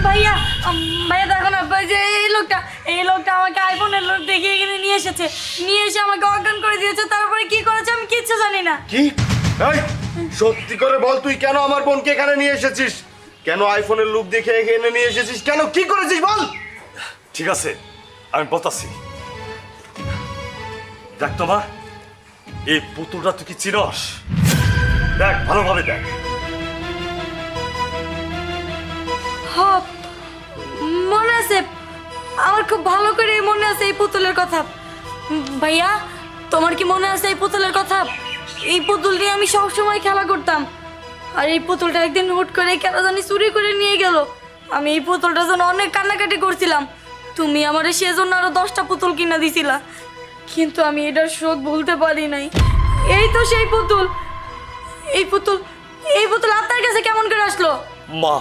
ভাইয়া ভাইয়া দেখো না যে এই লোকটা আমাকে আইফোনের লোক দেখিয়ে এখানে নিয়ে এসেছে, নিয়ে এসে আমাকে অজ্ঞান করে দিয়েছে। তারপরে কি করেছে আমি কিচ্ছু জানি না। কি? এই সত্যি করে বল, তুই কেন আমার বোনকে এখানে নিয়ে এসেছিস? কেন আইফোনের লুক দেখে এখানে নিয়ে এসেছিস? কেন, কি করেছিস বল? ঠিক আছে, আমি বলতাছি। দেখ তোমা, এই পুতুলটা তুই কি চিনস? দেখ, ভালোভাবে দেখ। হ্যাঁ মনে আছে, আমার খুব ভালো করে মনে আছে এই পুতুলের কথা। ভাইয়া তোমার কি মনে আছে এই পুতুলের কথা? এই পুতুল নিয়ে আমি সবসময় খেলা করতাম, আর এই পুতুলটা একদিন হুট করে কেন জানি চুরি করে নিয়ে গেল। আমি এই পুতুলটার জন্য অনেক কান্নাকাটি করছিলাম। তুমি আমার সেজন্য আরো 10টা পুতুল কিনা দিছিলা, কিন্তু আমি এটার শোক ভুলতে পারি নাই। এই তো সেই পুতুল। এই পুতুল আপনার কাছে কেমন করে আসলো? মা,